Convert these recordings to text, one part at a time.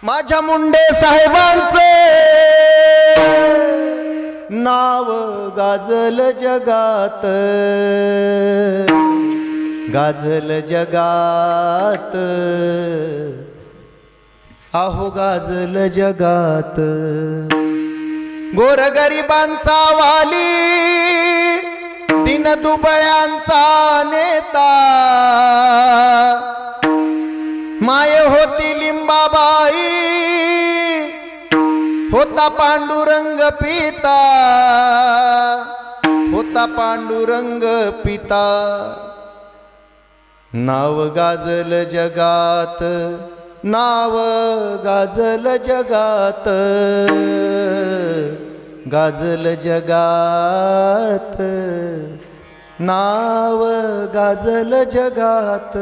माझ्या मुंडे साहेबांचे नाव गाजल जगात, गाजल जगात, आहो गाजल जगात। गोरगरिबांचा वाली, दीनदुबळ्यांचा नेता, माय होती लिंबाबाई, होता पांडुरंग पिता, होता पांडुरंग पिता। नाव गाजल जगात, नाव गाजल जगात, गाजल जगात, नाव गाजल जगात।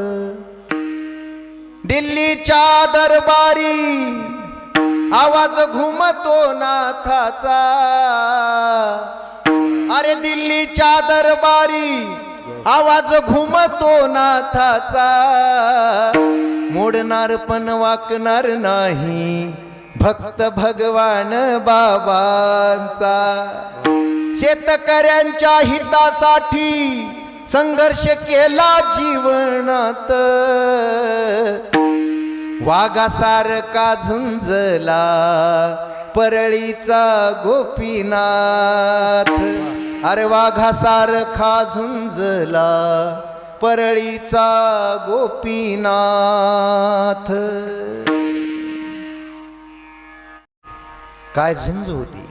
दिल्लीच्या दरबारी आवाज घुमतो नाथाचा, अरे दिल्लीच्या दरबारी आवाज घुमतो नाथाचा। मोडणार पण वाकणार नाही भक्त भगवान बाबांचा। शेतकऱ्यांच्या हितासाठी संघर्ष केला जीवनात, वाघासारखा झुंजला परळीचा गोपीनाथ, अरे वाघासारखा झुंजला परळीचा गोपीनाथ। काय झुंज होती,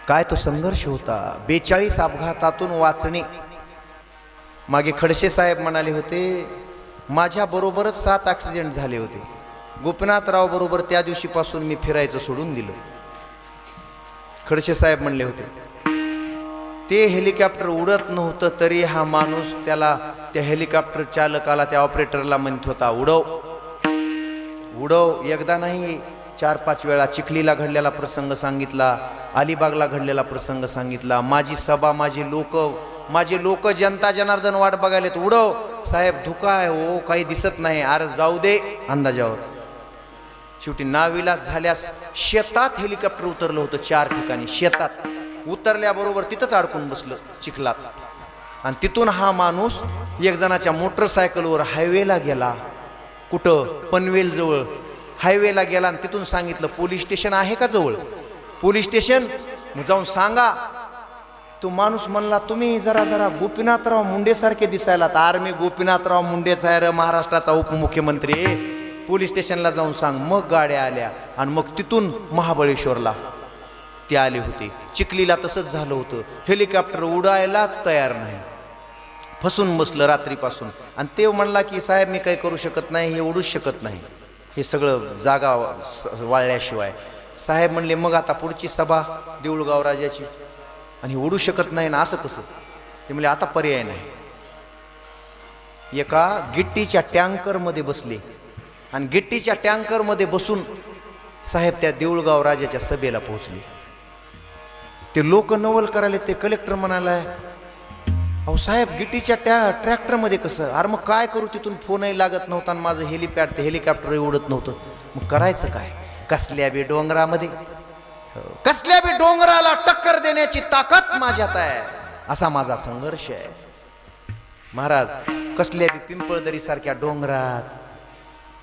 काय तो संघर्ष होता। 42 अपघातातून वाचणे। मागे खडसे साहेब म्हणाले होते, माझ्या बरोबरच 7 ॲक्सिडेंट झाले होते। गोपीनाथराव बरोबर त्या दिवशीपासून मी फिरायचं सोडून दिलं। खडसे साहेब म्हणले होते, ते हेलिकॉप्टर उडत नव्हतं तरी हा माणूस त्याला, त्या हेलिकॉप्टर चालकाला, त्या ऑपरेटरला म्हणत होता, उडव उडव। एकदा नाही 4-5 वेळा चिखलीला घडलेला प्रसंग सांगितला, अलिबागला घडलेला प्रसंग सांगितला। माझी सभा, माझे लोक जनता जनार्दन वाट बघायलेत, उडव साहेब, धुका आहे हो, काही दिसत नाही, अरे जाऊ दे अंदाजावर। शेवटी नाविलाज झाल्यास शेतात हेलिकॉप्टर उतरलं होतं। 4 ठिकाणी शेतात उतरल्याबरोबर तिथंच अडकून बसलं चिखलात। आणि तिथून हा माणूस एक जणाच्या मोटरसायकलवर हायवेला गेला, कुठं पनवेल जवळ हायवेला गेला। आणि तिथून सांगितलं, पोलीस स्टेशन आहे का जवळ, पोलीस स्टेशन जाऊन सांगा। तो माणूस म्हणला, तुम्ही जरा गोपीनाथराव मुंडे सारखे दिसायला, तर मी गोपीनाथराव मुंडेच आहे रे, महाराष्ट्राचा उपमुख्यमंत्री, पोलीस स्टेशनला जाऊन सांग। मग गाड्या आल्या आणि मग तिथून महाबळेश्वरला ते आले होते। चिखलीला तसंच झालं होतं, हेलिकॉप्टर उडायलाच तयार नाही, फसून बसलं रात्रीपासून। आणि ते म्हणला की साहेब मी काही करू शकत नाही, हे उडूच शकत नाही, हे सगळं जागा वाळल्याशिवाय। साहेब म्हणले, मग आता पुढची सभा देऊळगाव राजाची, आणि हे उडू शकत नाही ना, असं कसं? ते म्हणले, आता पर्याय नाही। एका गिट्टीच्या टँकरमध्ये बसले आणि गिट्टीच्या टँकरमध्ये बसून साहेब त्या देऊळगाव राजाच्या सभेला पोहोचले। ते लोक नवल करायले, ते कलेक्टर म्हणाला, अहो साहेब गिट्टीच्या ट्रॅक्टरमध्ये कसं? अरे मग काय करू, तिथून फोनही लागत नव्हता आणि माझं हेलिपॅड, ते हेलिकॉप्टरही उडत नव्हतं, मग करायचं काय? कसल्या बी डोंगरामध्ये, कसल्या बी डोंगराला टक्कर देण्याची ताकद माझ्यात आहे, असा माझा संघर्ष आहे महाराज। कसल्या बी पिंपळदरी सारख्या डोंगरात,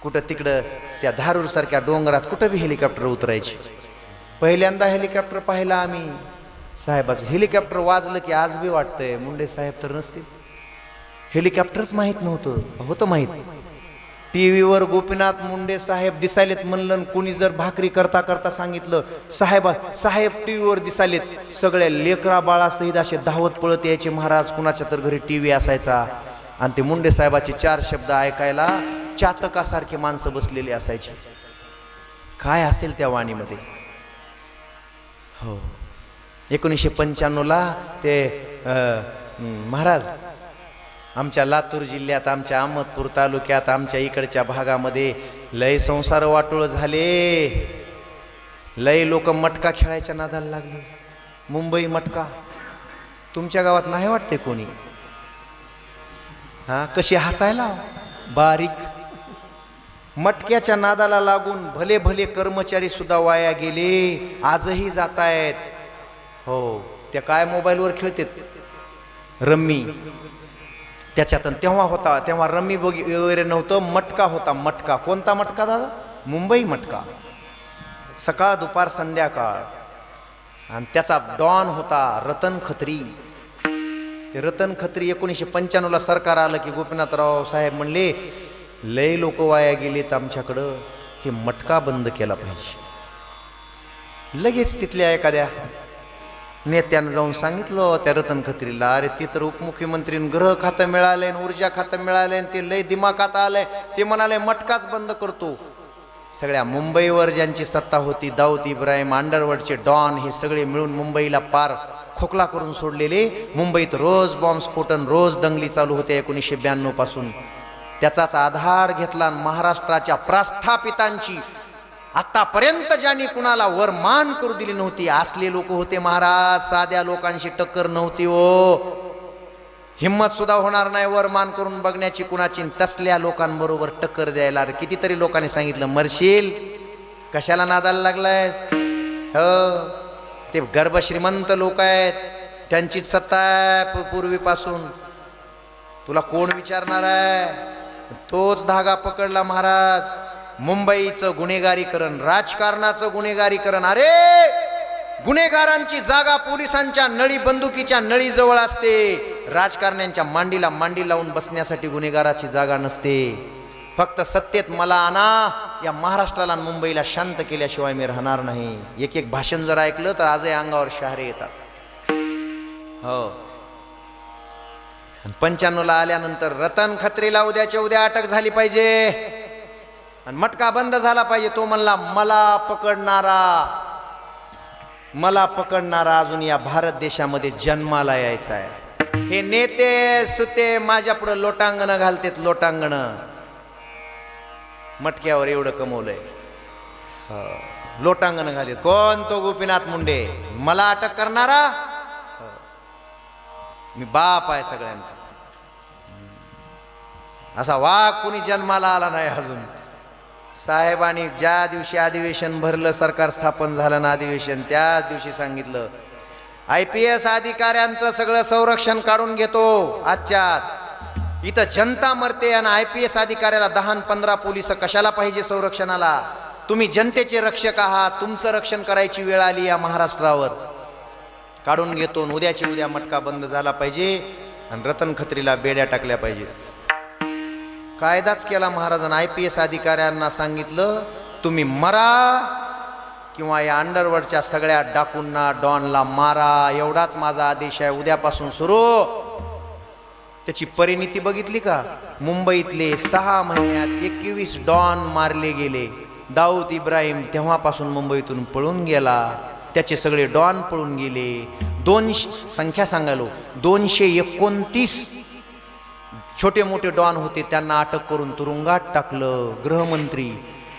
कुठं तिकडं त्या धारूर सारख्या डोंगरात कुठं बी हेलिकॉप्टर उतरायची। पहिल्यांदा हेलिकॉप्टर पाहिला आम्ही, साहेबाचं हेलिकॉप्टर वाजलं की आज बी वाटतंय मुंडे साहेब तर नसतील, हेलिकॉप्टरच माहीत नव्हतं, होतं माहीत। टीव्हीवर गोपीनाथ मुंडे साहेब दिसायलेत म्हणलं, कुणी जर भाकरी करता करता सांगितलं साहेब टीव्हीवर दिसायलेत, सगळ्या लेकरा बाळासहित असे धावत पळत यायचे महाराज। कुणाच्या तर घरी टीव्ही असायचा आणि ते मुंडे साहेबाचे 4 शब्द ऐकायला चातकासारखे माणसं बसलेली असायची। काय असेल त्या वाणीमध्ये। हो, 1995ला ते महाराज आमच्या लातूर जिल्ह्यात, आमच्या अहमदपूर तालुक्यात, आमच्या इकडच्या भागामध्ये लय संसार वाटोळ झाले, लय लोक मटका खेळायच्या नादाला लागले। मुंबई मटका, तुमच्या गावात नाही वाटते कोणी? हा, कशी हसायला बारीक, मटक्याच्या नादाला लागून भले भले कर्मचारी सुद्धा वाया गेले, आजही जात आहेत. हो, त्या काय मोबाईलवर खेळतात रम्मी, त्याच्यात तेव्हा होता, तेव्हा रम्मी वगैरे नव्हतं, मटका होता. मटका कोणता मटका दादा? मुंबई मटका, सकाळ दुपार संध्याकाळ. आणि त्याचा डॉन होता रतन खत्री. ते रतन खत्री 1995ला सरकार आलं की गोपीनाथराव साहेब म्हणले, लय लोक वाया गेलेत आमच्याकडं, हे मटका बंद केला पाहिजे. लगेच तिथल्या एखाद्या नेत्यानं जाऊन सांगितलं त्या रतन खत्रीला, अरे ती तर उपमुख्यमंत्री गृह खातं मिळालंय, उर्जा खातं मिळालंय, ते लय दिमागात आलंय, ते म्हणाले मटकाच बंद करतो. सगळ्या मुंबईवर ज्यांची सत्ता होती, दाऊद इब्राहिम, अंडरवर्ल्डचे डॉन, हे सगळे मिळून मुंबईला पार खोकला करून सोडलेले. मुंबईत रोज बॉम्बस्फोटन, रोज दंगली चालू होते 1992 पासून. त्याचाच आधार घेतला महाराष्ट्राच्या प्रस्थापितांची आतापर्यंत ज्यांनी कुणाला वर मान करू दिली नव्हती असले लोक होते महाराज. साध्या लोकांशी टक्कर नव्हती हो, हिम्मत सुद्धा होणार नाही वर मान करून बघण्याची कुणाची. तसल्या लोकांबरोबर टक्कर द्यायला कितीतरी लोकांनी सांगितलं, मरशील कशाला नादाला लागलायस. हो, ते गर्भश्रीमंत लोक आहेत, त्यांचीच सत्ता आहे पूर्वीपासून, तुला कोण विचारणार आहे. तोच धागा पकडला महाराज. मुंबईचं गुन्हेगारीकरण, राजकारणाचं गुन्हेगारीकरण. अरे गुन्हेगारांची जागा पोलिसांच्या नळी बंदुकीच्या नळी जवळ असते, राजकारण्यांच्या मांडीला मांडी लावून बसण्यासाठी गुन्हेगाराची जागा नसते. फक्त सत्तेत मला आणा, या महाराष्ट्राला आणि मुंबईला शांत केल्याशिवाय मी राहणार नाही. एक एक भाषण जर ऐकलं तर आजही अंगावर शहारे येतात. हो, 95ला आल्यानंतर रतन खत्रीला उद्याच्या उद्या अटक झाली पाहिजे आणि मटका बंद झाला पाहिजे. तो म्हणला, मला पकडणारा अजून या भारत देशामध्ये जन्माला यायचा आहे. हे नेते सुते माझ्या पुढे लोटांगण घालतेत, लोटांगण. मटक्यावर एवढं कमवलंय, लोटांगण घालतेत. कोण? तो गोपीनाथ मुंडे. मला अटक करणारा मी बाप आहे सगळ्यांचा. असा वाघ कोणी जन्माला आला नाही अजून. साहेबांनी ज्या दिवशी अधिवेशन भरलं, सरकार स्थापन झालं ना अधिवेशन, त्या दिवशी सांगितलं, IPS अधिकाऱ्यांचं सगळं संरक्षण काढून घेतो आजच्याच. इथं जनता मरते आणि IPS अधिकाऱ्याला 10-15 पोलिस कशाला पाहिजे संरक्षणाला. तुम्ही जनतेचे रक्षक आहात, तुमचं रक्षण करायची वेळ आली या महाराष्ट्रावर. काढून घेतो. उद्याची उद्या मटका बंद झाला पाहिजे आणि रतन खत्रीला बेड्या टाकल्या पाहिजेत. कायदाच केला महाराजांना. IPS अधिकाऱ्यांना सांगितलं, तुम्ही मरा किंवा या अंडरवर्ल्डच्या सगळ्या डाकूंना, डॉनला मारा, एवढाच माझा आदेश आहे. उद्यापासून सुरू. त्याची परिणिती बघितली का? मुंबईतले 6 महिन्यात 21 डॉन मारले गेले. दाऊद इब्राहिम तेव्हापासून मुंबईतून पळून गेला, त्याचे सगळे डॉन पळून गेले. 200 संख्या सांगालो, 229 छोटे मोठे डॉन होते, त्यांना अटक करून तुरुंगात टाकलं. गृहमंत्री,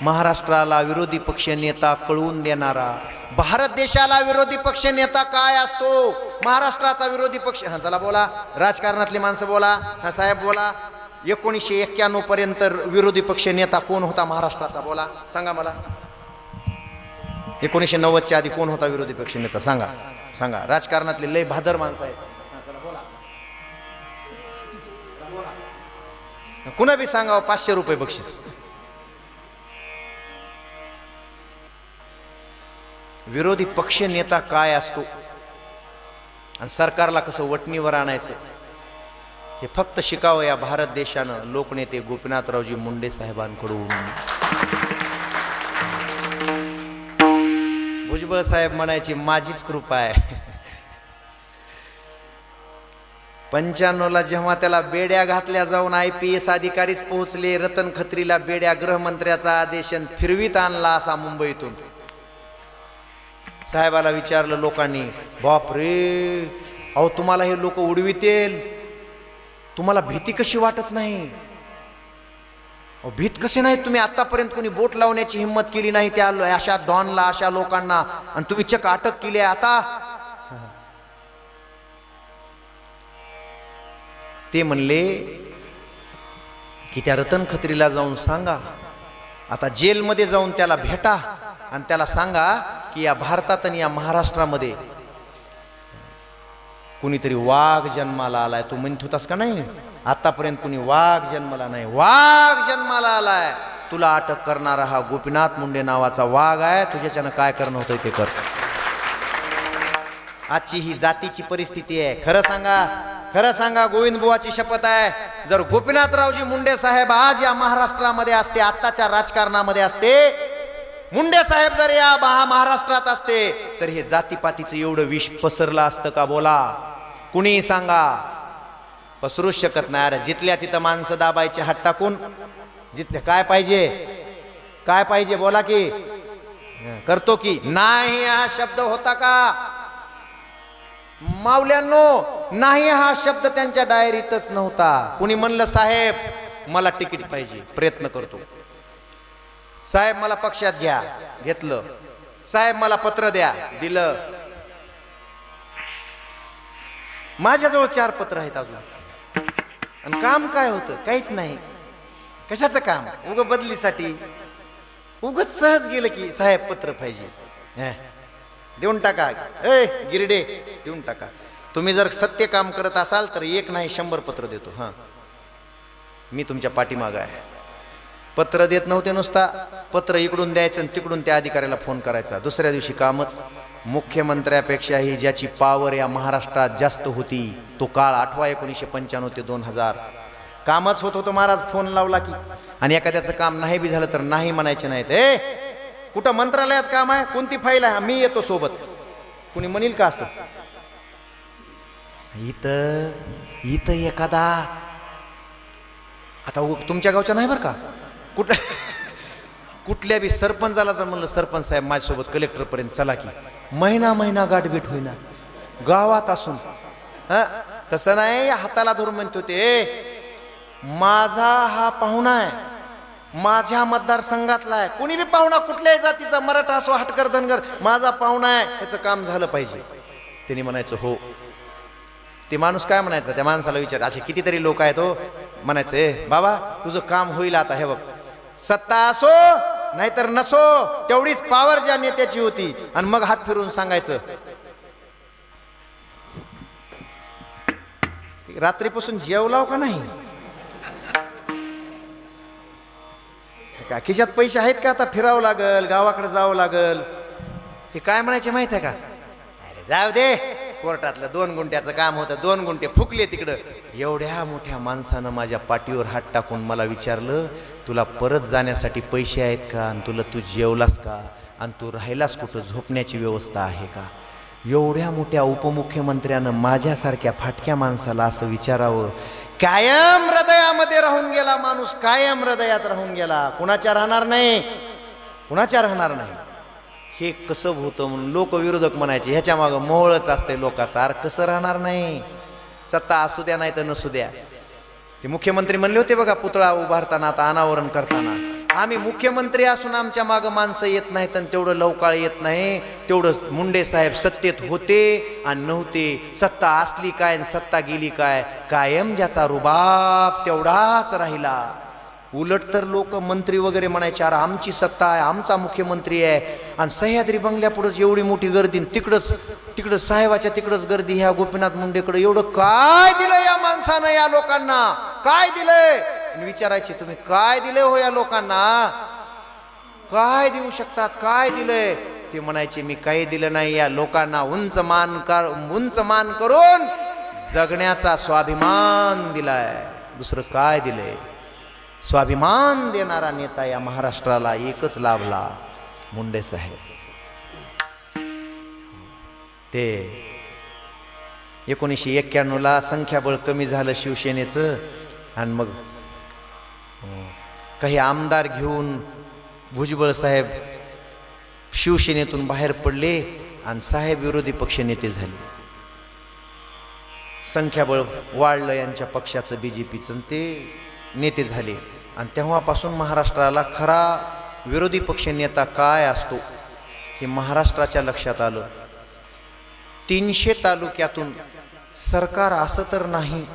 महाराष्ट्राला विरोधी पक्ष नेता कळवून देणारा. भारत देशाला विरोधी पक्ष नेता काय असतो? महाराष्ट्राचा विरोधी पक्ष. हा चला बोला, राजकारणातली माणसं बोला. हा साहेब बोला, 1991 पर्यंत विरोधी पक्ष नेता कोण होता महाराष्ट्राचा? बोला, सांगा मला. 1990च्या आधी कोण होता विरोधी पक्ष नेता? सांगा सांगा. राजकारणातले लय भादर माणसं आहेत, कुणा बी सांगावं. 500 रुपये बक्षीस. विरोधी पक्ष नेता काय असतो आणि सरकारला कसं वटणीवर आणायचं हे फक्त शिकावं या भारत देशानं लोकनेते गोपीनाथरावजी मुंडे साहेबांकडून. भुजबळ साहेब म्हणायची माझीच कृपा आहे. 95ला जेव्हा त्याला बेड्या घातल्या जाऊन IPS अधिकारीच पोहोचले, रतन खत्रीला बेड्या गृहमंत्र्याचा आदेश फिरवीत आणला असा मुंबईतून. साहेबाला विचारलं लोकांनी, बाप रे, अहो तुम्हाला हे लोक उडवितेल, तुम्हाला भीती कशी वाटत नाही? भीत कसे नाही तुम्ही? आतापर्यंत कोणी बोट लावण्याची हिंमत केली नाही त्या अशा डॉनला, अशा लोकांना, आणि तुम्ही चक्क अटक केली. आता ते म्हणले की त्या रतन खत्रीला जाऊन सांगा आता जेलमध्ये जाऊन त्याला भेटा आणि त्याला सांगा की या भारतात आणि या महाराष्ट्रामध्ये कुणीतरी वाघ जन्माला आलाय. तू म्हणत होतास का नाही आतापर्यंत कुणी वाघ जन्माला नाही, वाघ जन्माला आलाय. तुला अटक करणारा हा गोपीनाथ मुंडे नावाचा वाघ आहे. तुझ्याच्यानं काय करणं होतंय ते कर. आजची ही जातीची परिस्थिती आहे. खरं सांगा, खरं सांगा, गोविंद बुवाची शपथ आहे, जर गोपीनाथरावजी मुंडे साहेब आज या महाराष्ट्रामध्ये असते, आत्ताच्या राजकारणामध्ये असते, मुंडे साहेब जर या महाराष्ट्रात असते, तर हे जातीपातीचं एवढं विष पसरलं असतं का? बोला, कुणी सांगा. पसरूच शकत नाही. अरे जिथल्या तिथं माणसं दाबायचे हात टाकून. जिथले काय पाहिजे, काय पाहिजे बोला की. करतो की नाही हा शब्द होता का? मावल्यांनो, नाही हा शब्द त्यांच्या डायरीतच नव्हता. कुणी म्हणलं साहेब मला तिकीट पाहिजे, प्रयत्न करतो. साहेब मला पक्षात घ्या, घेतलं. साहेब मला पत्र द्या, दिलं. माझ्याजवळ 4 पत्र आहेत अजून. आणि काम काय होतं? काहीच नाही. कशाचं काम? उग बदलीसाठी. उगच सहज गेलं की साहेब पत्र पाहिजे, देऊन टाका. गिरडे देऊन टाका. तुम्ही जर सत्य काम करत असाल तर 1 नाही 100 पत्र देतो. हां, मी तुमच्या पाठीमागं आहे. पत्र देत नव्हते, नुसता पत्र इकडून द्यायचं आणि तिकडून त्या अधिकाऱ्याला फोन करायचा. दुसऱ्या दिवशी कामच. मुख्यमंत्र्यापेक्षाही ज्याची पावर या महाराष्ट्रात जास्त होती तो काळ आठवा 1995 ते 2000. कामच होत होतं. महाराज फोन लावला की, आणि एखाद्याचं काम नाही बी झालं तर नाही म्हणायचे नाहीत. कुठं मंत्रालयात काम आहे, कोणती फाईल आहे, मी येतो सोबत. कुणी म्हणील का असं? इथं एखादा, आता तुमच्या गावच्या नाही बरं का, कुठल्या बी सरपंचाला जर म्हणलं सरपंच साहेब माझ्यासोबत कलेक्टर पर्यंत चला की, महिना गाठभेट होईना गावात असून. तसं नाही, हाताला धरून म्हणतो ते माझा हा पाहुणा आहे, माझ्या मतदारसंघातला आहे. कुणी बी पाहुणा, कुठल्याही जातीचा, मराठा असो हटकर धनगर, माझा पाहुणा आहे, त्याचं काम झालं पाहिजे. त्यांनी म्हणायचं हो. ते माणूस काय म्हणायचं, त्या माणसाला विचार. असे कितीतरी लोक आहेत हो, म्हणायचं बाबा तुझं काम होईल आता. हे बघ, सत्ता असो नाहीतर नसो, तेवढीच पावर ज्या नेत्याची होती. आणि मग हात फिरून सांगायचं रात्रीपासून जेवलाव का नाही, का खिशात पैसे आहेत का, आता फिरावं लागल, गावाकडे जावं लागल. हे काय म्हणायचे माहित आहे का? अरे जाऊ दे, कोर्टातलं 2 गुंठ्याचं काम होतं, 2 गुंठे फुकले तिकडं. एवढ्या मोठ्या माणसानं माझ्या पाठीवर हात टाकून मला विचारलं तुला परत जाण्यासाठी पैसे आहेत का, आणि तू जेवलास का, आणि तू राहिलास कुठं, झोपण्याची व्यवस्था आहे का? एवढ्या मोठ्या उपमुख्यमंत्र्यानं माझ्यासारख्या फाटक्या माणसाला असं विचारावं. कायम हृदयामध्ये राहून गेला माणूस, कायम हृदयात राहून गेला. कुणाच्या राहणार नाही, कुणाच्या राहणार नाही. हे कसं होतं म्हणून लोक विरोधक म्हणायचे, ह्याच्या मागं मोहळच असते लोकांचा. अरे कसं राहणार नाही, सत्ता असू द्या नाही तर नसू द्या. ते मुख्यमंत्री म्हणले होते बघा पुतळा उभारताना, आता अनावरण करताना, आम्ही मुख्यमंत्री असून आमच्या मागं माणसं येत नाहीत आणि तेवढं लवकाळ येत नाही. तेवढं मुंडे साहेब सत्तेत होते आणि नव्हते. सत्ता असली काय आणि सत्ता गेली काय, कायम ज्याचा रुबाब तेवढाच राहिला. उलट तर लोक मंत्री वगैरे म्हणायचे अरे आमची सत्ता आहे, आमचा मुख्यमंत्री आहे, आणि सह्याद्री बंगल्यापुढंच एवढी मोठी गर्दी, तिकडं साहेबाच्या तिकडंच गर्दी. ह्या गोपीनाथ मुंडेकडे एवढं काय दिलं या माणसानं, या लोकांना काय दिलंय? विचारायचे तुम्ही काय दिले हो या लोकांना, काय देऊ शकतात, काय दिलंय? ते म्हणायचे मी काही दिलं नाही, या लोकांना उंच मान करून जगण्याचा स्वाभिमान दिलाय, दुसरं काय दिलंय? स्वाभिमान देणारा नेता या महाराष्ट्राला एकच लाभला, मुंडे साहेब. ते 1991ला संख्याबळ कमी झालं शिवसेनेचं, आणि मग काही आमदार घेऊन भुजबळ साहेब शिवसेनेतून बाहेर पडले आणि साहेब विरोधी पक्ष नेते झाले. संख्याबळ वाढलं यांच्या पक्षाचं, बीजेपीचं, ते नेते झाले. आणि तेव्हापासून महाराष्ट्राला खरा विरोधी पक्ष नेता काय असतो हे महाराष्ट्राच्या लक्षात आलं. 300 तालुक्यातून सरकार असं तर नाही,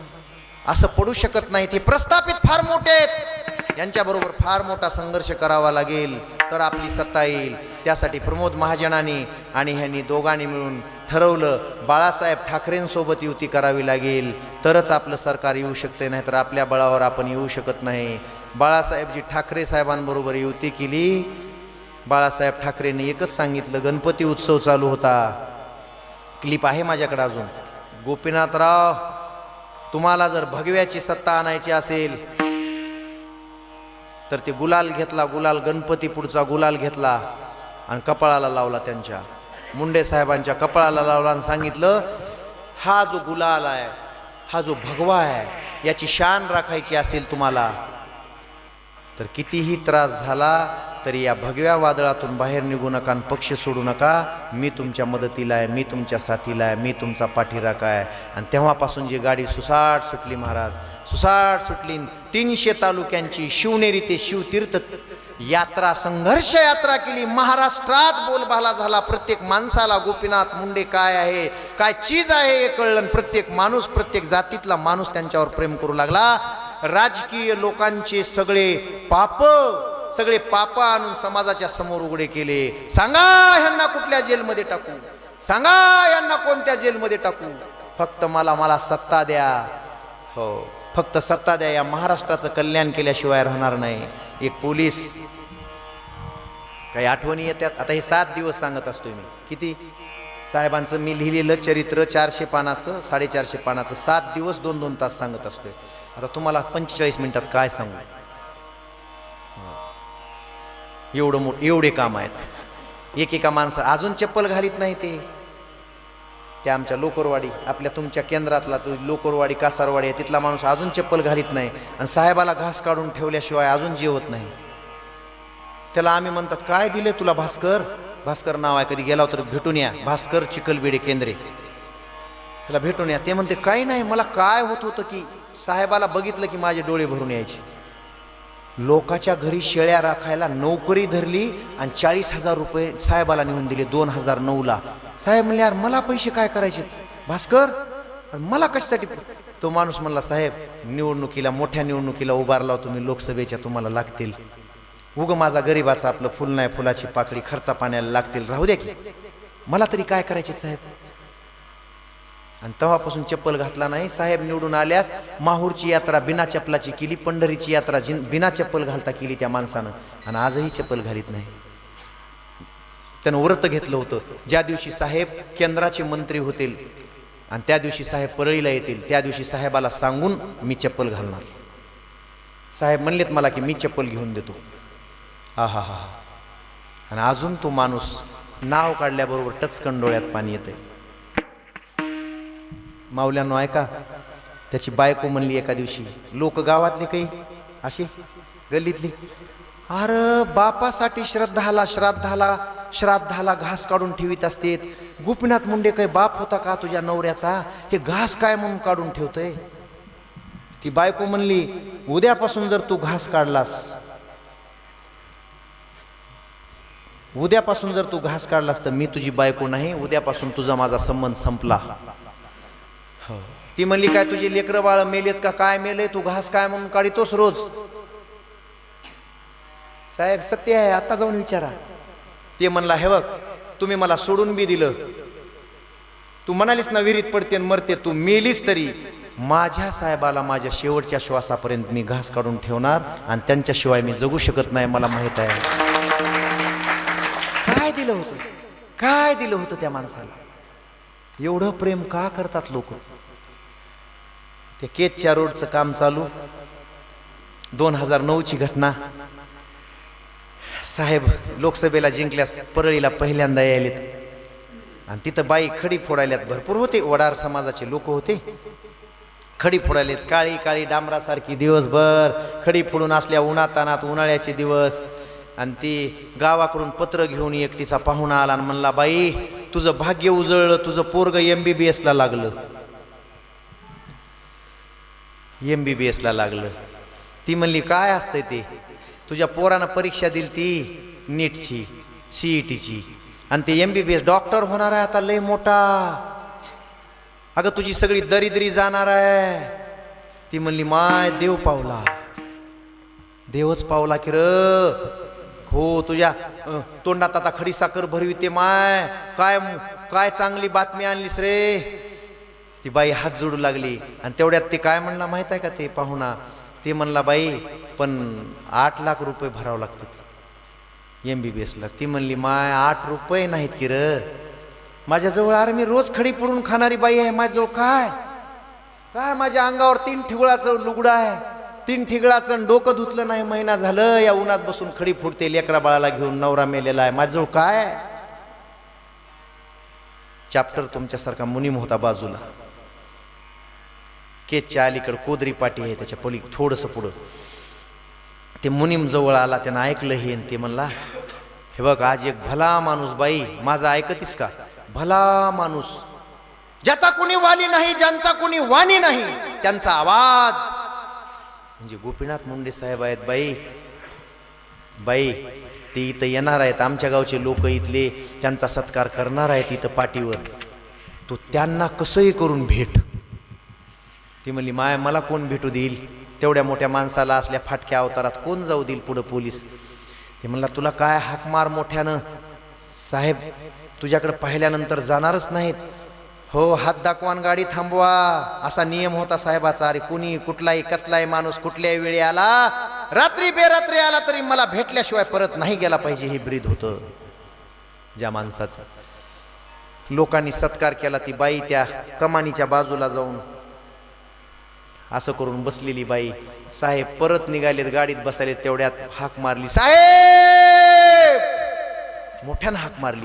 असं पडू शकत नाही. ते प्रस्थापित फार मोठे आहेत. यांच्याबरोबर फार मोठा संघर्ष करावा लागेल तर आपली सत्ता येईल. त्यासाठी प्रमोद महाजनांनी आणि ह्यांनी दोघांनी मिळून ठरवलं बाळासाहेब ठाकरेंसोबत युती करावी लागेल तरच आपलं सरकार येऊ शकते, नाही तर आपल्या बळावर आपण येऊ शकत नाही. बाळासाहेबजी ठाकरे साहेबांबरोबर युती केली. बाळासाहेब ठाकरेंनी एकच सांगितलं, गणपती उत्सव चालू होता, क्लिप आहे माझ्याकडे अजून, गोपीनाथराव तुम्हाला जर भगव्याची सत्ता आणायची असेल तर ते गुलाल घेतला, गुलाल गणपती पुढचा गुलाल घेतला आणि कपाळाला लावला, त्यांच्या मुंडे साहेबांच्या कपाळाला लावला आणि सांगितलं, हा जो गुलाल आहे, हा जो भगवा आहे, याची शान राखायची असेल तुम्हाला तर कितीही त्रास झाला तरी या भगव्या वादळातून बाहेर निघू नका आणि पक्ष सोडू नका. मी तुमच्या मदतीला आहे, मी तुमच्या साथीला आहे, मी तुमचा पाठीराखा आहे. आणि तेव्हापासून जी गाडी सुसाट सुटली महाराज, सुसाट सुटली. 300 तालुक्यांची शिवनेरी ते शिवतीर्थ यात्रा, संघर्ष यात्रा केली. महाराष्ट्रात बोलबाला झाला. प्रत्येक माणसाला गोपीनाथ मुंडे काय आहे, काय चीज आहे हे कळलं. प्रत्येक माणूस, प्रत्येक जातीतला माणूस त्यांच्यावर प्रेम करू लागला. राजकीय लोकांचे सगळे पाप आणून समाजाच्या समोर उघडे केले. सांगा ह्यांना कुठल्या जेलमध्ये टाकू, सांगा यांना कोणत्या जेलमध्ये टाकू, फक्त मला सत्ता द्या. हो, फक्त सत्ता द्या. या महाराष्ट्राचं कल्याण केल्याशिवाय राहणार नाही. एक पोलीस, काही आठवणी येतात आता. हे 7 दिवस सांगत असतोय मी. किती साहेबांचं मी लिहिलेलं चरित्र 400 पानाचं, 450 पानाचं, 7 दिवस 2-2 तास सांगत असतोय. आता तुम्हाला 45 मिनिटात काय सांगू. एवढे काम आहेत. एकेका माणसं अजून चप्पल घालीत नाही. ते आमच्या लोकरवाडी, आपल्या तुमच्या केंद्रातला तो लोकरवाडी कासारवाडी आहे, तिथला माणूस अजून चप्पल घालीत नाही. आणि साहेबाला घास काढून ठेवल्याशिवाय अजून जेवत नाही. त्याला आम्ही म्हणतात, काय दिले तुला भास्कर, भास्कर नाव आहे, कधी गेला तर भेटून या, भास्कर चिखलबेडे केंद्रे, त्याला भेटून या. ते म्हणते, काही नाही, मला काय होत होतं की साहेबाला बघितलं की माझे डोळे भरून यायचे. लोकाच्या घरी शेळ्या राखायला नोकरी धरली आणि 40,000 रुपये साहेबाला नेऊन दिले 2009ला. साहेब म्हणले, यार मला पैसे काय करायचे भास्कर, मला कशासाठी. तो माणूस म्हणला, साहेब निवडणुकीला, मोठ्या निवडणुकीला उभारला तुम्ही, लोकसभेच्या तुम्हाला लागतील. उग माझा गरीबाचा आपलं फुल नाही, फुलाची पाकळी खर्चा पाण्याला लागतील, राहू द्या की, मला तरी काय करायचे साहेब. आणि तेव्हापासून चप्पल घातला नाही. साहेब निवडून आल्यास माहूरची यात्रा बिना चप्पलाची केली, पंढरीची यात्रा बिना चप्पल घालता केली त्या माणसानं. आणि आजही चप्पल घालीत नाही. त्यानं व्रत घेतलं होतं, ज्या दिवशी साहेब केंद्राचे मंत्री होतील आणि त्या दिवशी साहेब परळीला येतील, त्या दिवशी साहेबाला सांगून मी चप्पल घालणार. साहेब म्हणलेत मला की मी चप्पल घेऊन देतो. हा. आणि अजून तो माणूस नाव काढल्याबरोबर टचकन डोळ्यात पाणी येतंय. माऊल्यांनो ऐका, त्याची बायको म्हणली एका दिवशी, लोक गावातले काही अशी गल्लीतली, अरे बापासाठी श्राद्धाला घास काढून ठेवीत असते. गोपीनाथ मुंडे काही बाप होता का तुझ्या नवऱ्याचा, हे घास काय म्हणून काढून ठेवतोय. ती बायको म्हणली, उद्यापासून जर तू घास काढलास तर मी तुझी बायको नाही, उद्यापासून तुझा माझा संबंध संपला. ती म्हणली, काय तुझे लेकरं बाळ मेलेत का, काय मेले, तू घास काय म्हणून काढितोस रोज. साहेब सत्य आहे, आता जाऊन विचारा. ते म्हणला, हे बघ, तुम्ही मला सोडून बी दिलं, तू म्हणालीस ना विहिरीत पडते मरते, तू मेलीस तरी माझ्या साहेबाला माझ्या शेवटच्या श्वासापर्यंत मी घास काढून ठेवणार आणि त्यांच्याशिवाय मी जगू शकत नाही. मला माहित आहे काय दिलं होतं त्या माणसाला. एवढं प्रेम का करतात लोक. ते केजच्या रोडचं काम चालू, 2009ची घटना. साहेब लोकसभेला जिंकल्यास परळीला पहिल्यांदा यायलेत आणि तिथं बाई खडी फोडायल्यात. भरपूर होते, वडार समाजाचे लोक होते, खडी फोडायलेत. काळी काळी डांबरासारखी दिवसभर खडी फोडून असल्या उन्हातानात, उन्हाळ्याचे दिवस. आणि ती गावाकडून पत्र घेऊन एक तिचा पाहुणा आला आणि म्हणला, बाई तुझं भाग्य उजळलं, तुझं पोरग MBBS ला लागलं. MBBS ला लागलं. ती म्हणली, काय असतंय ते. तुझ्या पोरानं परीक्षा दिली ती नीटची, CETची, आणि ते MBBS डॉक्टर होणार आहे आता, लय मोठा. अगं तुझी सगळी दरिद्री जाणार आहे. ती म्हणली, माय देव पावला, देवच पावला की र. हो तुझ्या तोंडात आता खडी साखर भरविते माय. काय काय चांगली बातमी आणलीस रे. ती बाई हात जोडू लागली आणि तेवढ्यात ते काय म्हणला माहित आहे का ते पाहुणा. ते म्हणला बाई पण 8 लाख रुपये भरावं लागतात MBBS ला. ती म्हणली माय 8 रुपये नाहीत की र माझ्याजवळ. अरे मी रोज खडी पडून खाणारी बाई आहे. माझ्याजवळ काय काय माझ्या अंगावर 3 ठिगळाचं लुगडं आहे. 3 ठिगळाचं डोकं धुतलं नाही महिना झालं. या उन्हात बसून खडी फुटते. लेकरा बाळाला घेऊन नवरा मेलेला आहे. माझ्याजवळ काय. चॅप्टर तुमच्यासारखा मुनीम होता बाजूला. केसच्या अलीकडे कोदरी पाटी आहे त्याच्या पली थोडंसं पुढं. ते मुनीम जवळ आला. त्यानं ऐकलं हे. ते म्हणला हे बघ आज एक भला माणूस बाई माझं ऐकतीस का. भला माणूस ज्याचा कोणी वाली नाही ज्यांचा कोणी वाणी नाही त्यांचा आवाज म्हणजे गोपीनाथ मुंडे साहेब आहेत. बाई बाई ते इथं येणार आहेत. आमच्या गावचे लोक इथले त्यांचा सत्कार करणार आहेत इथं पाटीवर. तू त्यांना कसंही करून भेट. ती म्हणली माय मला कोण भेटू देईल. तेवढ्या मोठ्या माणसाला असल्या फाटक्या अवतारात कोण जाऊ देईल पुढं पोलीस. ते म्हणला तुला काय हाक मार मोठ्यानं. साहेब तुझ्याकडे पाहिल्यानंतर जाणारच नाहीत. हो हात दाखवान गाडी थांबवा असा नियम होता साहेबाचा. अरे कुणी कुठलाही कसलाही माणूस कुठल्याही वेळी आला रात्री बेरात्री आला तरी मला भेटल्याशिवाय परत नाही गेला पाहिजे हे ब्रीद होतं ज्या माणसाचं. लोकांनी सत्कार केला. ती बाई त्या कमानीच्या बाजूला जाऊन असं करून बसलेली बाई. साहेब परत निघालेत गाडीत बसायले. तेवढ्यात हाक मारली साहेब. मोठ्यानं हाक मारली.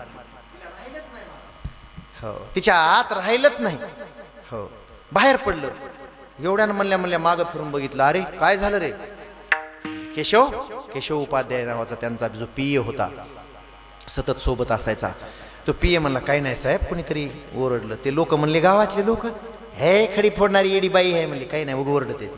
हो तिच्या आत राहिलंच नाही. हो बाहेर पडलं. एवढ्यानं म्हणल्या मागं फिरून बघितलं. अरे काय झालं रे. केशव उपाध्याय नावाचा त्यांचा जो PA होता सतत सोबत असायचा. तो PA म्हणला काही नाही साहेब कोणीतरी ओरडलं. ते लोक म्हणले गावातले लोक हे खडी फोडणारी येडी बाई आहे म्हणली. काही नाही उग ओरडते.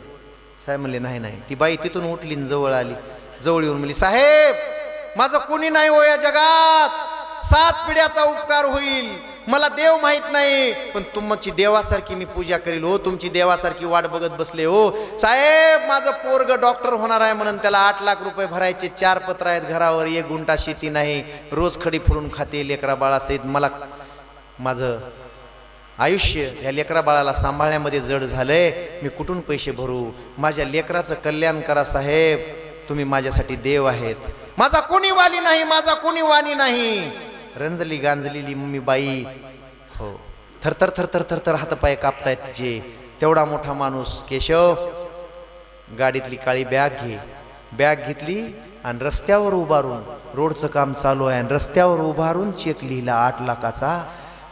साहेब म्हणले नाही नाही. ती बाई तिथून उठली जवळ आली. जवळ येऊन म्हणली साहेब माझं कोणी नाही हो या जगात. 7 पिढ्याचा उपकार होईल. मला देव माहित नाही पण तुमची देवासारखी मी पूजा करील हो. तुमची देवासारखी वाट बघत बसले हो. साहेब माझं पोरग डॉक्टर होणार आहे म्हणून त्याला 8 लाख रुपये भरायचे. 4 पत्र आहेत घरावर. 1 गुंठा शेती नाही. रोज खडी फोडून खाते लेकरा बाळासहित. मला माझं आयुष्य या लेकरा बाळाला सांभाळण्यामध्ये जड झालंय. मी कुठून पैसे भरू. माझ्या लेकराचं कल्याण करा साहेब. तुम्ही माझ्यासाठी देव आहेत. माझा कोणी वाली नाही माझा कोणी वाणी नाही. रंजली गांजलेली मम्मी बाई. हो थरथर थरथर थरथर हातपाय कापतायत तिचे. तेवढा मोठा माणूस केशव गाडीतली काळी बॅग घेतली आणि रस्त्यावर उभारून रोडचं काम चालू आहे आणि रस्त्यावर उभारून चेक लिहिला 8 लाखाचा.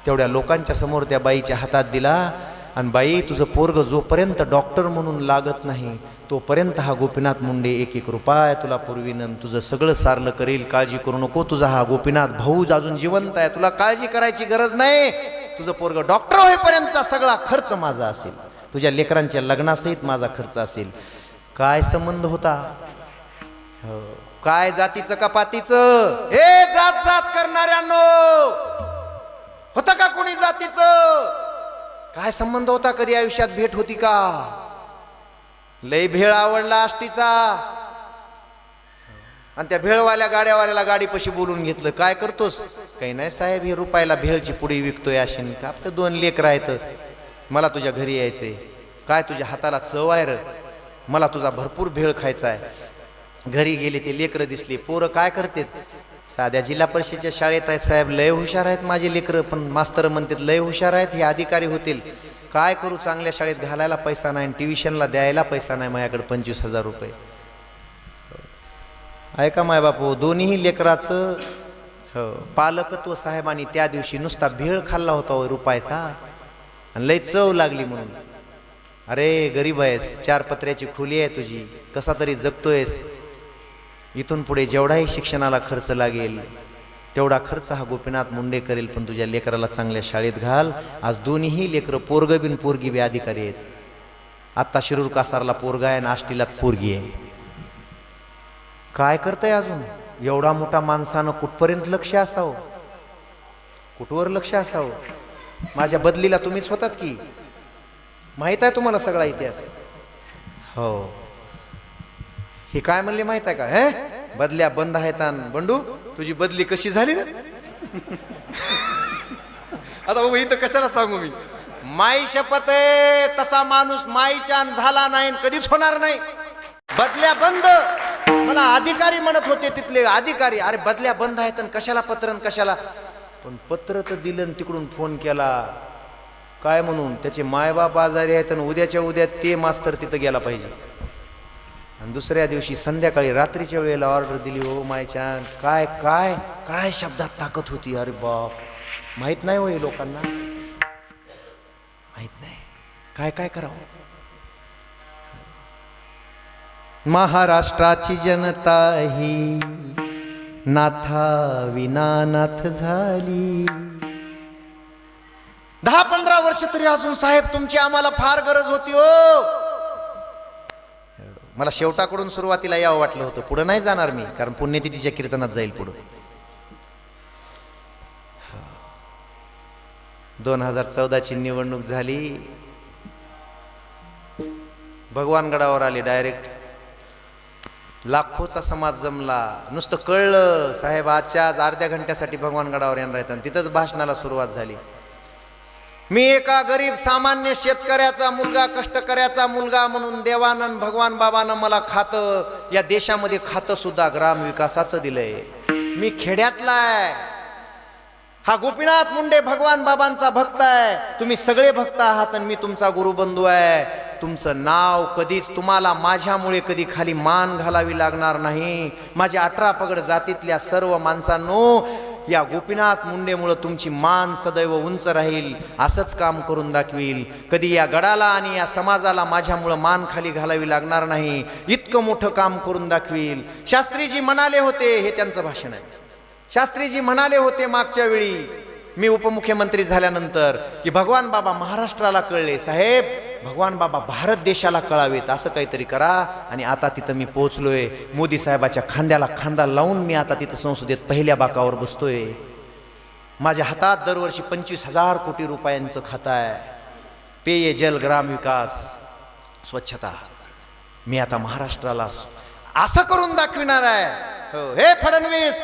तेवढ्या लोकांच्या समोर त्या बाईच्या हातात दिला. आणि बाई तुझं पोरग जोपर्यंत डॉक्टर म्हणून लागत नाही तोपर्यंत हा गोपीनाथ मुंडे 1-1 रुपया तुला पुरवीन. तुझं सगळं सारलं करेल. काळजी करू नको. तुझा हा गोपीनाथ भाऊ अजून जिवंत आहे. तुला काळजी करायची गरज नाही. तुझं पोरग डॉक्टर होईपर्यंतचा सगळा खर्च माझा असेल. तुझ्या लेकरांच्या लग्नासहित माझा खर्च असेल. काय संबंध होता. काय जातीचं का पातीचं. हे जात जात करणाऱ्यांनो होतं का कोणी जातीचं. काय संबंध होता. कधी आयुष्यात भेट होती का. लय भेळ आवडला आष्टीचा आणि त्या भेळवाल्या गाड्यावाल्याला गाडीपाशी बोलून घेतलं. काय करतोस. काही नाही साहेब हे रुपयाला भेळची पुडी विकतोय. अशी का आपलं 2 लेकरं आहेत. मला तुझ्या घरी यायचंय. काय तुझ्या हाताला चव आहे र. मला तुझा भरपूर भेळ खायचा आहे. घरी गेले ते लेकरं दिसले. पोरं काय करतात. साध्या जिल्हा परिषदेच्या शाळेत आहेत साहेब. लय हुशार आहेत माझे लेकरं. पण मास्तर म्हणतात लय हुशार आहेत हे अधिकारी होतील. काय करू. चांगल्या शाळेत घालायला पैसा नाही. ट्युशनला द्यायला पैसा नाही. माझ्याकडे 25,000 रुपये. ऐका माय बापू दोन्ही लेकराचं पालकत्व साहेबांनी त्या दिवशी नुसता भेळ खाल्ला होता रुपयाचा आणि लय चव लागली म्हणून. अरे गरीब आहेस. 4 पत्र्याची खोली आहे तुझी. कसा तरी जगतोयस. इथून पुढे जेवढाही शिक्षणाला खर्च लागेल तेवढा खर्च हा गोपीनाथ मुंडे करेल. पण तुझ्या लेकराला चांगल्या शाळेत घाल. आज दोन्ही लेकरं पोरग बिन पोरगी बी अधिकारी आहेत. आत्ता शिरूर कासारला पोरगा आहे आणि आष्टीला पोरगी आहे. काय करताय अजून. एवढा मोठा माणसानं कुठपर्यंत लक्ष असावं. कुठवर लक्ष असावं. माझ्या बदलीला तुम्हीच होतात की. माहित आहे तुम्हाला सगळा इतिहास. हो हे काय म्हणले माहित आहे का? हे बदल्या बंद आहेत आणि बंडू तुझी बदली कशी झाली ना? आता बाबा इथं कशाला सांगू मी? माई शपथ आहे, तसा माणूस माईच्या झाला नाही, कधीच होणार नाही. बदल्या बंद. मला अधिकारी म्हणत होते तिथले अधिकारी, अरे बदल्या बंद आहेत आणि कशाला पत्र कशाला? पण पत्र तर दिलं, तिकडून फोन केला काय म्हणून? त्याचे मायबाप आजारी आहेत आणि उद्याच्या उद्या ते मास्तर तिथं गेला पाहिजे. आणि दुसऱ्या दिवशी संध्याकाळी रात्रीच्या वेळेला ऑर्डर दिली. हो मायच्या काय काय काय शब्दात ताकद होती. अरे बाप, माहित नाही हो हे लोकांना, माहित नाही काय काय करावं. महाराष्ट्राची जनता ही नाथा विना नाथ झाली. 10-15 वर्ष तरी अजून साहेब तुमची आम्हाला फार गरज होती हो. मला शेवटाकडून सुरुवातीला यावं वाटलं होतं, पुढं नाही जाणार मी, कारण पुण्यतिथीच्या कीर्तनात जाईल पुढं. 2014ची निवडणूक झाली, भगवानगडावर आले डायरेक्ट. लाखोचा समाज जमला. नुसतं कळलं साहेब आजच्या आज अर्ध्या घंट्यासाठी भगवानगडावर येणार आहेत, आणि तिथंच भाषणाला सुरुवात झाली. मी एका गरीब सामान्य शेतकऱ्याचा मुलगा, कष्टकऱ्याचा मुलगा म्हणून देवानंद भगवान बाबांना मला खातं, या देशामध्ये खातं सुद्धा ग्राम विकासाचं दिलंय. मी खेड्यातला आहे. हा गोपीनाथ मुंडे भगवान बाबांचा भक्त आहे. तुम्ही सगळे भक्त आहात आणि मी तुमचा गुरुबंधू आहे. तुमचं नाव कधीच, तुम्हाला माझ्यामुळे कधी खाली मान घालावी लागणार नाही. माझ्या 18 पगड जातीतल्या सर्व माणसांनो, या गोपीनाथ मुंडेमुळे तुमची मान सदैव उंच राहील. असंच काम करून दाखवील. कधी या गडाला आणि या समाजाला माझ्यामुळे मान खाली घालावी लागणार नाही. इतकं मोठं काम करून दाखवील. शास्त्रीजी म्हणाले होते, हे त्यांचं भाषण आहे. शास्त्रीजी म्हणाले होते मागच्या वेळी मी उपमुख्यमंत्री झाल्यानंतर की भगवान बाबा महाराष्ट्राला कळले, साहेब भगवान बाबा भारत देशाला कळावेत, असं काहीतरी करा. आणि आता तिथं मी पोहोचलोय. मोदी साहेबाच्या खांद्याला खांदा लावून मी आता तिथं संसदेत पहिल्या बाकावर बसतोय. माझ्या हातात दरवर्षी 25,000 कोटी रुपयांचं खातं आहे. पेय जल, ग्राम विकास, स्वच्छता. मी आता महाराष्ट्राला असं करून दाखविणार आहे. हो, हे फडणवीस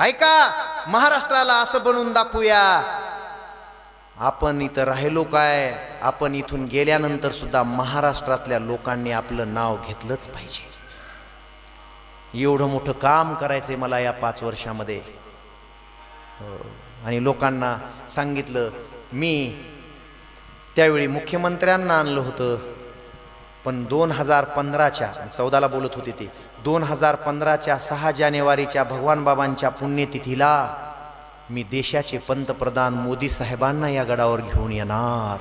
ऐका, महाराष्ट्राला असं बनवून दाखवूया. आपण इथं राहिलो काय, आपण इथून गेल्यानंतर सुद्धा महाराष्ट्रातल्या लोकांनी आपलं नाव घेतलंच पाहिजे. एवढं मोठं काम करायचंय मला या 5 वर्षामध्ये. आणि लोकांना सांगितलं. मी त्यावेळी मुख्यमंत्र्यांना आणलं होतं, पण 2015च्या 14ला बोलत होते ते, 2015च्या 6 जानेवारीच्या भगवान बाबांच्या पुण्यतिथीला मी देशाचे पंतप्रधान मोदी साहेबांना या गडावर घेऊन येणार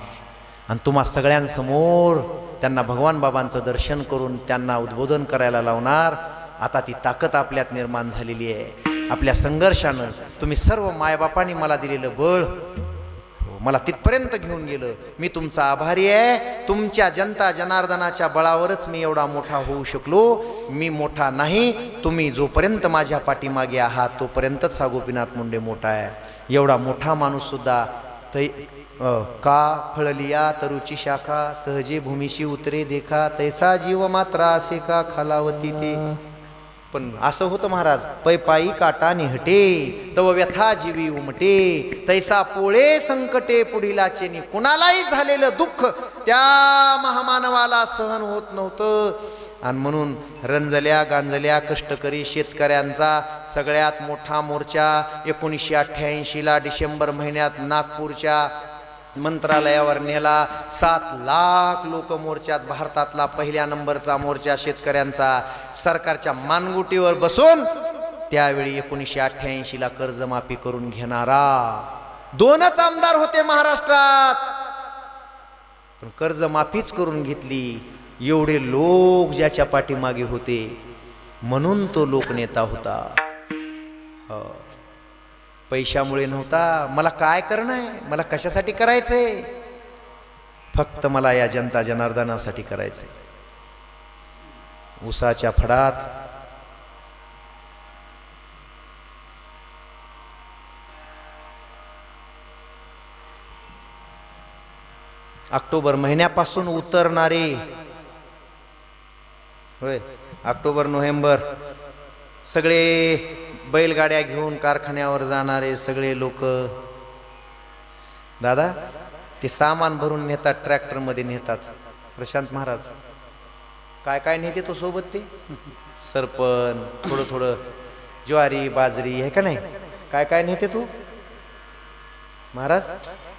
आणि तुम्हा सगळ्यांसमोर त्यांना भगवान बाबांचं दर्शन करून त्यांना उद्बोधन करायला लावणार. आता ती ताकद आपल्यात निर्माण झालेली आहे. आपल्या संघर्षानं, तुम्ही सर्व मायबापांनी मला दिलेलं बळ मला तिथपर्यंत घेऊन गेलं. मी तुमचा आभारी आहे. तुमच्या जनता जनार्दनाच्या बळावरच मी एवढा मोठा होऊ शकलो. मी मोठा नाही, तुम्ही जोपर्यंत माझ्या पाठीमागे आहात तोपर्यंतच हा गोपीनाथ मुंडे मोठा आहे. एवढा मोठा माणूस सुद्धा का फळलिया तरुची शाखा, सहजे भूमीशी उतरे देखा, तैसा जीव मात्र असे का खालावती ते. पण असं होतं महाराज, पै पायी काटा निहटे तव व्यथा जीवी उमटे, तैसा पोळे संकटे पुढीलाचे नि. कुणालाही झालेलं दुःख त्या महामानवाला सहन होत नव्हतं. आणि म्हणून रंजल्या गांजल्या कष्टकरी शेतकऱ्यांचा सगळ्यात मोठा मोर्चा 1988ला डिसेंबर महिन्यात नागपूरच्या मंत्रालयावर नेला. 7 लाख लोक मोर्चात, भारतातला पहिल्या नंबरचा मोर्चा शेतकऱ्यांचा. सरकारच्या मानगुटीवर बसून त्यावेळी 1988ला कर्जमाफी करून घेणारा 2च आमदार होते महाराष्ट्रात, पण कर्जमाफीच करून घेतली. एवढे लोक ज्याच्या पाठीमागे होते म्हणून तो लोकनेता होता. पैशामुळे नव्हता. मला काय करणं आहे, मला कशासाठी करायचंय, फक्त मला या जनता जनार्दनासाठी करायचंय. उसाच्या फडात ऑक्टोबर महिन्यापासून उतरणारे होय, ऑक्टोबर नोव्हेंबर सगळे बैलगाड्या घेऊन कारखान्यावर जाणारे सगळे लोक दादा ते सामान भरून नेतात, ट्रॅक्टरमध्ये नेतात. प्रशांत महाराज काय काय नेते तो सोबत, ते सरपण, थोडं थोडं ज्वारी बाजरी आहे का नाही, काय काय नेते तू महाराज.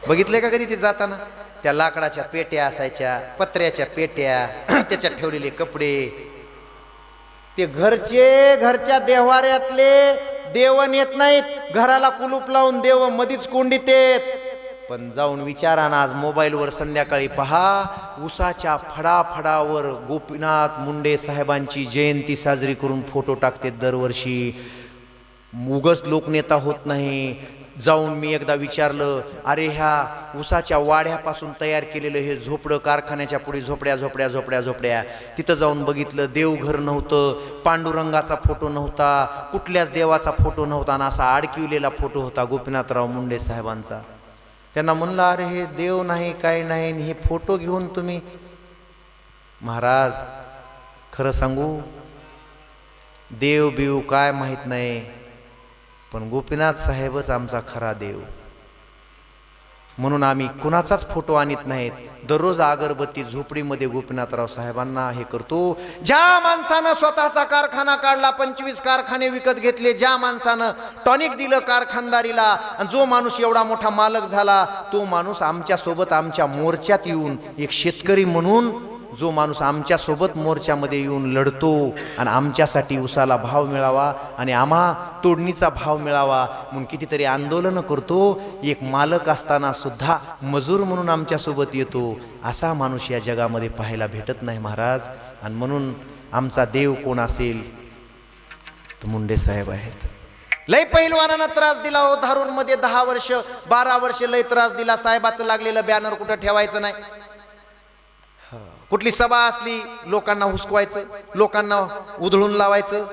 बघितलंय का कधी ते जाताना? त्या लाकडाच्या पेट्या असायच्या, पत्र्याच्या पेट्या, त्याच्यात ठेवलेले कपडे, ते घरच्या देव्हाऱ्यातले देव नेत नाहीत, घराला कुलूप लावून देव मधीच कोंडीत येत. पण जाऊन विचारा ना, आज मोबाईलवर संध्याकाळी पहा, उसाच्या फडाफडावर गोपीनाथ मुंडे साहेबांची जयंती साजरी करून फोटो टाकते दरवर्षी. उगाच लोकनेता होत नाही. जाऊन मी एकदा विचारलं, अरे ह्या उसाच्या वाड्यापासून तयार केलेलं हे झोपडं, कारखान्याच्या पुढे झोपड्या झोपड्या झोपड्या झोपड्या, तिथं जाऊन बघितलं, देवघर नव्हतं, पांडुरंगाचा फोटो नव्हता, कुठल्याच देवाचा फोटो नव्हता, आणि असा अडकिवलेला फोटो होता गोपीनाथराव मुंडे साहेबांचा. त्यांना म्हणलं, अरे हे देव नाही काय नाही, हे फोटो घेऊन तुम्ही. महाराज खरं सांगू, देव बिव काय माहीत नाही, पण गोपीनाथ साहेबच आमचा खरा देव. म्हणून आम्ही कुणाचाच फोटो आणत नाहीत. दररोज अगरबत्ती झोपडीमध्ये गोपीनाथराव साहेबांना हे करतो. ज्या माणसानं स्वतःचा कारखाना काढला, 25 कारखाने विकत घेतले, ज्या माणसानं टॉनिक दिलं कारखानदारीला, आणि जो माणूस एवढा मोठा मालक झाला, तो माणूस आमच्या सोबत आमच्या मोर्चात येऊन, एक शेतकरी म्हणून जो माणूस आमच्या सोबत मोर्चामध्ये येऊन लढतो आणि आमच्यासाठी उसाला भाव मिळावा आणि आम्हा तोडणीचा भाव मिळावा म्हणून कितीतरी आंदोलन करतो, एक मालक असताना सुद्धा मजूर म्हणून आमच्या सोबत येतो, असा माणूस या जगामध्ये पाहायला भेटत नाही महाराज. आणि म्हणून आमचा देव कोण असेल तर मुंडे साहेब आहेत. लय पहिलवानानं त्रास दिला हो धारूर मध्ये, 10 वर्ष 12 वर्ष लय त्रास दिला. साहेबाचं लागलेलं बॅनर कुठं ठेवायचं नाही. कुठली सभा असली लोकांना हुसकवायचं, लोकांना उधळून लावायचं,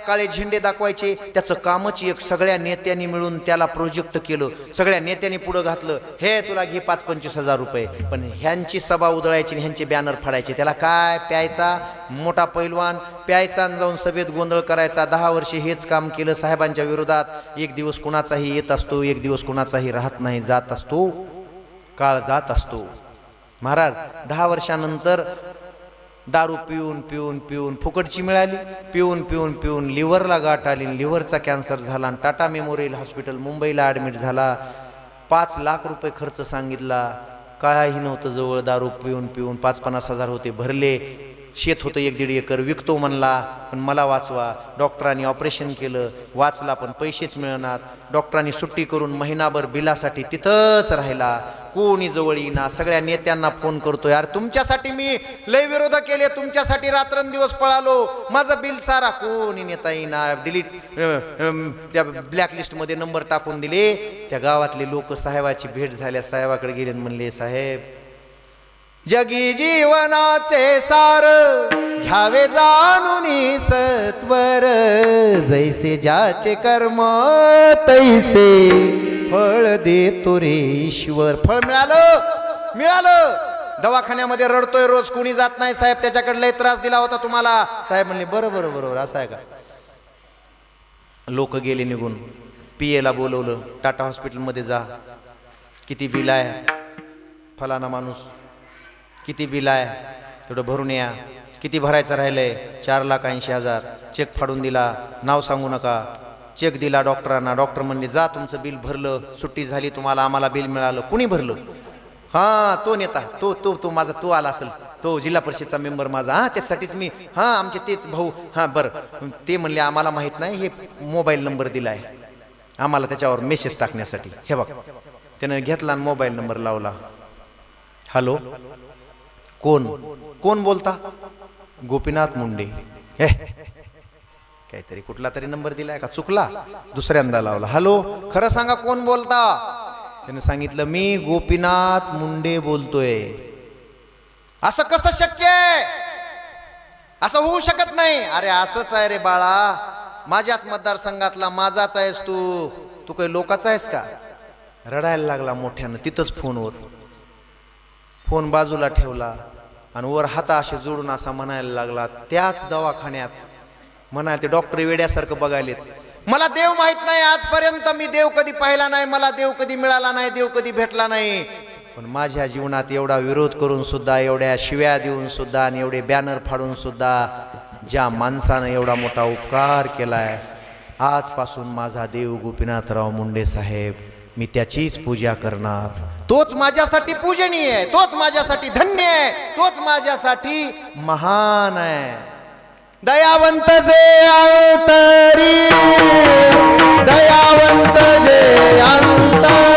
काळे झेंडे दाखवायचे. त्याचं कामच एक, सगळ्या नेत्यांनी मिळून त्याला प्रोजेक्ट केलं, सगळ्या नेत्यांनी पुढं घातलं, हे तुला घे 5-25 हजार रुपये. पण ह्यांची सभा उधळायची, ह्यांचे बॅनर फाडायचे. त्याला काय प्यायचा, मोठा पैलवान प्यायचा आणि जाऊन सभेत गोंधळ करायचा. 10 वर्षे हेच काम केलं साहेबांच्या विरोधात. एक दिवस कुणाचाही येत असतो, एक दिवस कुणाचाही राहत नाही, जात असतो, काळ जात असतो. महाराज 10 वर्षानंतर दारू पिऊन पिऊन पिऊन फुकटची मिळाली, पिऊन पिऊन पिऊन लिव्हरला गाठ आली, लिव्हरचा कॅन्सर झाला, आणि टाटा मेमोरियल हॉस्पिटल मुंबईला ॲडमिट झाला. 5 लाख रुपये खर्च सांगितला, काही नव्हतं जवळ. दारू पिऊन पिऊन 5-50 हजार होते भरले. शेत होतं 1-1.5 एकर, विकतो म्हणला, पण मला वाचवा. डॉक्टरांनी ऑपरेशन केलं, वाचला, पण पैसेच मिळणार. डॉक्टरांनी सुट्टी करून महिनाभर बिलासाठी तिथंच राहिला, कोणी जवळ येईना. सगळ्या नेत्यांना फोन करतो, यार तुमच्यासाठी मी लय विरोध केले, तुमच्यासाठी रात्रंदिवस पळालो, माझं बिल सारा. कोणी नेता येईना, डिलीट, त्या ब्लॅकलिस्टमध्ये नंबर टाकून दिले. त्या गावातले लोक साहेबाची भेट झाल्या, साहेबाकडे गेले, म्हणले, साहेब जगी जीवनाचे सार घ्यावे जाणून सत्वर, जैसे ज्याचे कर्म तैसे फळ देतो रे ईश्वर. फळ मिळालं. दवाखान्यामध्ये रडतोय रोज, कुणी जात नाही. साहेब त्याच्याकडे लय त्रास दिला होता तुम्हाला. साहेब म्हणले, बरोबर असं आहे का. लोक गेले निघून. पीएला बोलवलं, टाटा हॉस्पिटलमध्ये जा, किती बिल आहे, फलाना माणूस किती बिल आहे तेवढं भरून या. किती भरायचं राहिलंय, 4,80,000. चेक फाडून दिला, नाव सांगू नका. चेक दिला डॉक्टरांना. डॉक्टर म्हणले, जा तुमचं बिल भरलं, सुट्टी झाली तुम्हाला, आम्हाला बिल मिळालं. कुणी भरलं? हां तो नेता, तो माझा, तो आला असेल, तो जिल्हा परिषदचा मेंबर माझा. हां त्यासाठीच मी, हां आमचे तेच भाऊ. हां बरं. ते म्हणले, आम्हाला माहीत नाही, हे मोबाईल नंबर दिला आहे आम्हाला त्याच्यावर मेसेज टाकण्यासाठी. हे बघ, त्यानं घेतला आणि मोबाईल नंबर लावला. हॅलो, कोण बोलता? गोपीनाथ मुंडे. काहीतरी कुठला तरी नंबर दिलाय का, चुकला. दुसऱ्यांदा लावला. हॅलो, खरं सांगा कोण बोलता? त्याने सांगितलं, मी गोपीनाथ मुंडे बोलतोय. असं कसं शक्य आहे? असं होऊ शकत नाही. अरे असंच आहे रे बाळा, माझ्याच मतदारसंघातला माझाच आहेस तू काही लोकाचा आहेस का? रडायला लागला मोठ्यानं तिथंच फोनवर. फोन बाजूला ठेवला. आणि वर हाता असे जोडून असा म्हणायला लागला. त्याच दवाखान्यात म्हणाले ते डॉक्टर वेड्यासारखं बघायलेत. मला देव माहित नाही, आजपर्यंत मी देव कधी पाहिला नाही, मला देव कधी मिळाला नाही, देव कधी भेटला नाही. पण माझ्या जीवनात एवढा विरोध करून सुद्धा, एवढ्या शिव्या देऊन सुद्धा आणि एवढे बॅनर फाडून सुद्धा ज्या माणसानं एवढा मोठा उपकार केलाय, आजपासून माझा देव गोपीनाथराव मुंडे साहेब, मी त्याचीच पूजा करणार. तोच माझ्यासाठी पूजनीय आहे, तोच माझ्यासाठी धन्य आहे, तोच माझ्यासाठी महान आहे. दयावंत जे अंतरी, दयावंत जे अंतरी,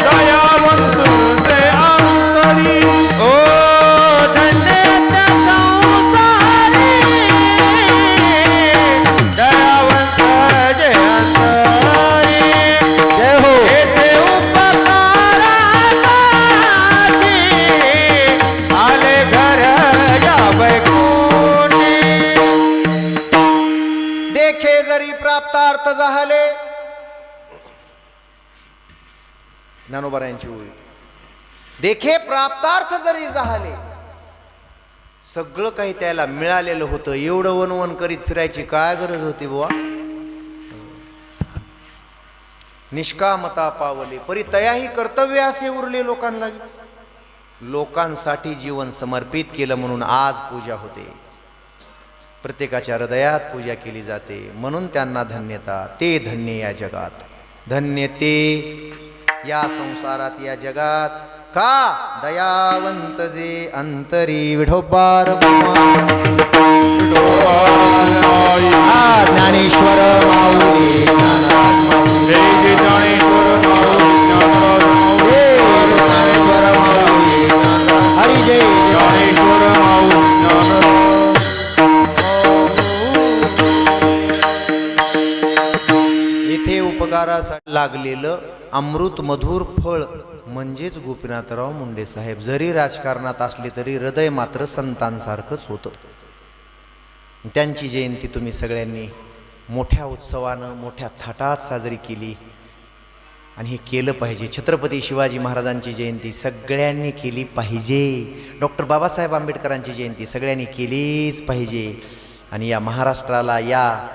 दयावंत जे अंतरी, ओ धन्य संसारी, दयावंत जे अंतरी. जय हो. येथे आले घर या बैकुंठी, देखे जरी प्राप्तार्थ झाले. ज्ञानोबारायांची ओळी. देखे प्राप्तार्थ जरी झाले, सगळं काही त्याला मिळालेलं होतं. एवढं वनवन करीत फिरायची काय गरज होती बुवा. निष्कामता पावले परी तयाही कर्तव्य असे उरले लोकांना. लोकांसाठी जीवन समर्पित केलं म्हणून आज पूजा होते. प्रत्येकाच्या हृदयात पूजा केली जाते, म्हणून त्यांना धन्यता. ते धन्य या जगात, धन्य ते या संसारात, या जगात. का दयावंत जे अंतरी, विठोबार ज्ञानेश्वर माऊली, हरी जय ज्ञानेश्वर माऊली. येथे उपकारासाठी लागलेलं अमृत मधुर फळ म्हणजेच गोपीनाथराव मुंडे साहेब. जरी राजकारणात असले तरी हृदय मात्र संतांसारखंच होतं. त्यांची जयंती तुम्ही सगळ्यांनी मोठ्या उत्सवानं, मोठ्या थाटात साजरी केली आणि हे केलं पाहिजे. छत्रपती शिवाजी महाराजांची जयंती सगळ्यांनी केली पाहिजे. डॉक्टर बाबासाहेब आंबेडकरांची जयंती सगळ्यांनी केलीच पाहिजे. आणि या महाराष्ट्राला या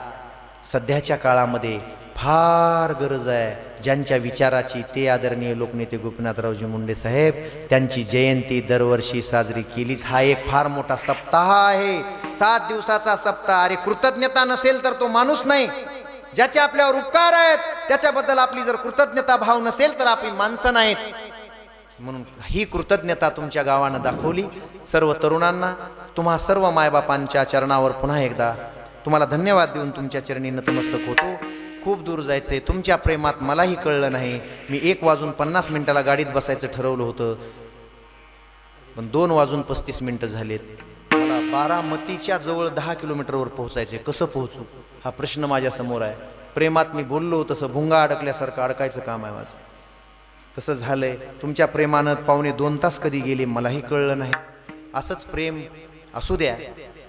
सध्याच्या काळामध्ये फार गरज आहे ज्यांच्या विचाराची, ते आदरणीय लोकनेते गोपीनाथरावजी मुंडे साहेब. त्यांची जयंती दरवर्षी साजरी केलीच. हा एक फार मोठा सप्ताह आहे, 7 दिवसाचा सप्ताह. अरे कृतज्ञता नसेल तर तो माणूस नाही. ज्याचे आपल्यावर उपकार आहेत त्याच्याबद्दल आपली जर कृतज्ञता भाव नसेल तर आपली माणसं नाहीत. म्हणून ही कृतज्ञता तुमच्या गावानं दाखवली. सर्व तरुणांना, तुम्हा सर्व मायबापांच्या चरणावर पुन्हा एकदा तुम्हाला धन्यवाद देऊन तुमच्या चरणी नतमस्तक होतो. खूप दूर जायचंय, तुमच्या प्रेमात मलाही कळलं नाही. मी 1:50 गाडीत बसायचं ठरवलं होतं, पण 2:35 झालेत. मला बारामतीच्या जवळ 10 किलोमीटरवर पोहोचायचे. कसं पोहोचू हा प्रश्न माझ्या समोर आहे. प्रेमात मी बोललो तसं भुंगा अडकल्यासारखं अडकायचं काम आहे माझं. तसं झालंय. तुमच्या प्रेमानं 1.25 तास कधी गेले मलाही कळलं नाही. असंच प्रेम असू द्या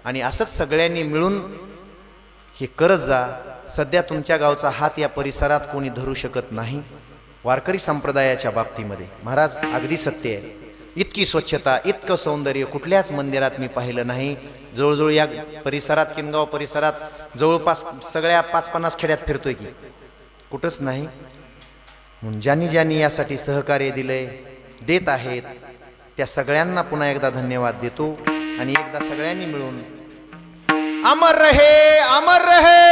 आणि असंच सगळ्यांनी मिळून हे करत जा. सध्या तुमच्या गावचा हात या परिसरात कोणी धरू शकत नाही. वारकरी संप्रदायाच्या बाबतीमध्ये महाराज अगदी सत्य आहे. इतकी स्वच्छता, इतकं सौंदर्य कुठल्याच मंदिरात मी पाहिलं नाही. जवळजवळ या परिसरात, किनगाव परिसरात जवळपास सगळ्या 5-50 खेड्यात फिरतोय की कुठंच नाही. म्हणून ज्यांनी ज्यांनी यासाठी सहकार्य दिलंय, देत आहेत, त्या सगळ्यांना पुन्हा एकदा धन्यवाद देतो. आणि एकदा सगळ्यांनी मिळून अमर रहे, अमर रहे,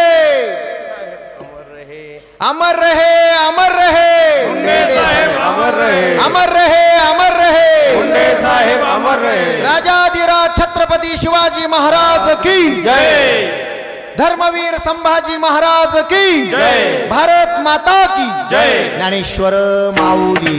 अमर रहे, अमर रहे मुंडे साहेब, अमर रहे, अमर रहे, अमर रहे मुंडे साहेब, अमर रहे. राजाधिराज छत्रपती शिवाजी महाराज की जय. धर्मवीर संभाजी महाराज की जय. भारत माता की जय. ज्ञानेश्वर माऊली.